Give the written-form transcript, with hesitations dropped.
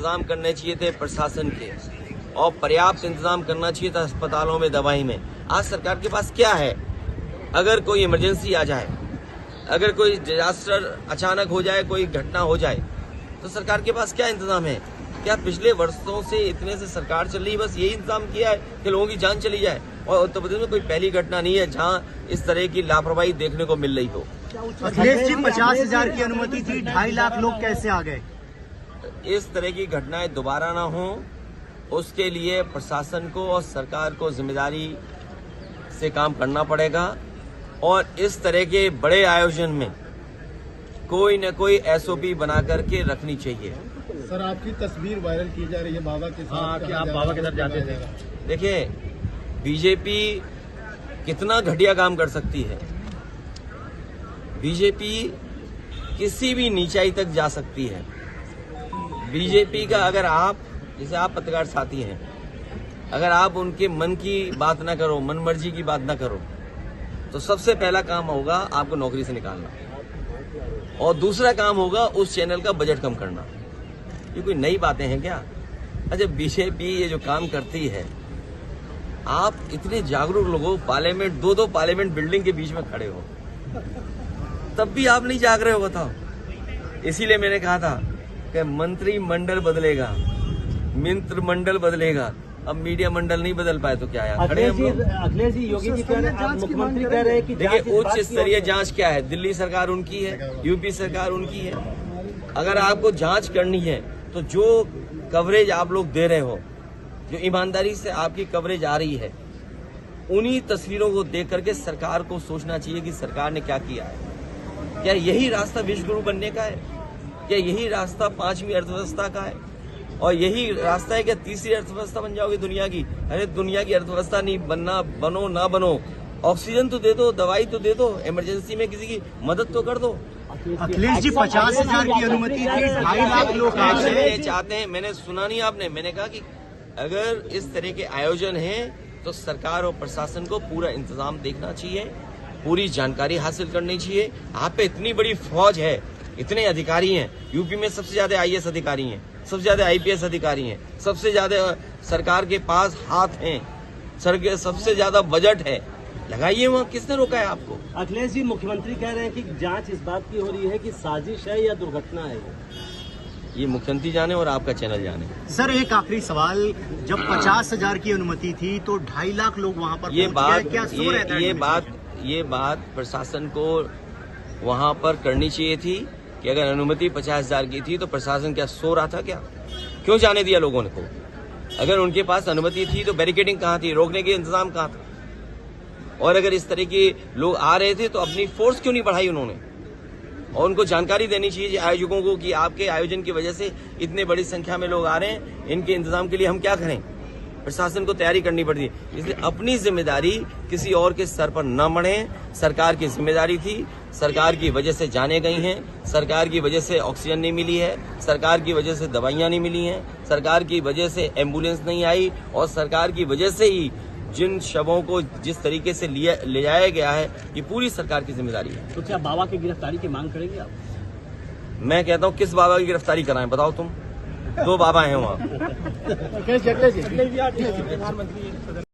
इंतजाम करने चाहिए थे प्रशासन के और पर्याप्त इंतजाम करना चाहिए था अस्पतालों में, दवाई में। आज सरकार के पास क्या है? अगर कोई इमरजेंसी आ जाए, अगर कोई डिजास्टर अचानक हो जाए, कोई घटना हो जाए, तो सरकार के पास क्या इंतजाम है? क्या पिछले वर्षों से इतने से सरकार चल रही है, बस यही इंतजाम किया है कि लोगों की जान चली जाए? और उत्तर प्रदेश में कोई पहली घटना नहीं है जहां इस तरह की लापरवाही देखने को मिल रही हो। अखिलेश जी, 50,000 की अनुमति थी, 2.5 लाख लोग कैसे आ गए? इस तरह की घटनाएं दोबारा ना हो, उसके लिए प्रशासन को और सरकार को जिम्मेदारी से काम करना पड़ेगा। और इस तरह के बड़े आयोजन में कोई न कोई एसओपी बना करके रखनी चाहिए। सर, आपकी तस्वीर वायरल की जा रही है बाबा के साथ। हाँ, कि आप बाबा के साथ जाते थे। देखिए, बीजेपी कितना घटिया काम कर सकती है। बीजेपी किसी भी नीचाई तक जा सकती है। बीजेपी का अगर आप, जैसे आप पत्रकार साथी हैं, अगर आप उनके मन की बात ना करो, मन मर्जी की बात ना करो, तो सबसे पहला काम होगा आपको नौकरी से निकालना, और दूसरा काम होगा उस चैनल का बजट कम करना। ये कोई नई बातें हैं क्या? अच्छा, बीजेपी ये जो काम करती है, आप इतने जागरूक लोगों, पार्लियामेंट, दो पार्लियामेंट बिल्डिंग के बीच में खड़े हो, तब भी आप नहीं जाग रहे हो, बताओ। इसीलिए मैंने कहा था कि मंत्रिमंडल बदलेगा, मित्र मंडल बदलेगा, अब मीडिया मंडल नहीं बदल पाए तो क्या यार, खड़े हम लोग। अखिलेश जी, योगी जी कह रहे हैं, मुख्यमंत्री कह रहे हैं कि देखिए, उच्च स्तरीय जांच क्या है? दिल्ली सरकार उनकी है, यूपी सरकार उनकी है। अगर आपको जांच करनी है तो जो कवरेज आप लोग दे रहे हो, जो ईमानदारी से आपकी कवरेज आ रही है, उन्हीं तस्वीरों को देख करके सरकार को सोचना चाहिए कि सरकार ने क्या किया है। क्या यही रास्ता विश्व गुरु बनने का है? क्या यही रास्ता 5वीं अर्थव्यवस्था का है? और यही रास्ता है कि तीसरी अर्थव्यवस्था बन जाओगे दुनिया की? अरे, दुनिया की अर्थव्यवस्था नहीं बनना, बनो ना बनो, ऑक्सीजन तो दे दो, दवाई तो दे दो, इमरजेंसी में किसी की मदद तो कर दो। अखिलेश जी, 50,000 की अनुमति थी, 2.5 लाख लोग आ गए। चाहते हैं, मैंने सुना नहीं आपने, मैंने कहा कि अगर इस तरह के आयोजन हैं तो सरकार और प्रशासन को पूरा इंतजाम देखना चाहिए, पूरी जानकारी हासिल करनी चाहिए। आप पे इतनी बड़ी फौज है, इतने अधिकारी हैं, यूपी में सबसे ज्यादा आईएएस अधिकारी हैं, सबसे ज्यादा आईपीएस अधिकारी हैं, सबसे ज्यादा सरकार के पास हाथ हैं, सबसे ज्यादा बजट है, लगाइए वहाँ। किसने रोका है आपको? अखिलेश जी, मुख्यमंत्री कह रहे हैं कि जांच इस बात की हो रही है कि साजिश है या दुर्घटना है। ये मुख्यमंत्री जाने और आपका चैनल जाने। सर, एक आखिरी सवाल, जब 50,000 की अनुमति थी तो 2.5 लाख लोग वहाँ पर ये बात प्रशासन को वहाँ पर करनी चाहिए थी कि अगर अनुमति 50,000 की थी तो प्रशासन क्या सो रहा था क्या? क्यों जाने दिया लोगों को? अगर उनके पास अनुमति थी तो बैरिकेडिंग कहाँ थी, रोकने के इंतजाम कहाँ था? और अगर इस तरह के लोग आ रहे थे तो अपनी फोर्स क्यों नहीं बढ़ाई उन्होंने? और उनको जानकारी देनी चाहिए आयोजकों को कि आपके आयोजन की वजह से इतने बड़ी संख्या में लोग आ रहे हैं, इनके इंतजाम के लिए हम क्या करें? प्रशासन को तैयारी करनी पड़ती है। इसलिए अपनी जिम्मेदारी किसी और के सर पर न मढ़े। सरकार की जिम्मेदारी थी, सरकार की वजह से जाने गई हैं, सरकार की वजह से ऑक्सीजन नहीं मिली है, सरकार की वजह से दवाइयां नहीं मिली हैं, सरकार की वजह से एम्बुलेंस नहीं आई, और सरकार की वजह से ही जिन शवों को जिस तरीके से ले जाया गया है, ये पूरी सरकार की जिम्मेदारी है। तो क्या बाबा की गिरफ्तारी की मांग करेंगे आप? मैं कहता हूँ, किस बाबा की गिरफ्तारी कराएं बताओ तुम? 2 बाबा हैं वहाँ।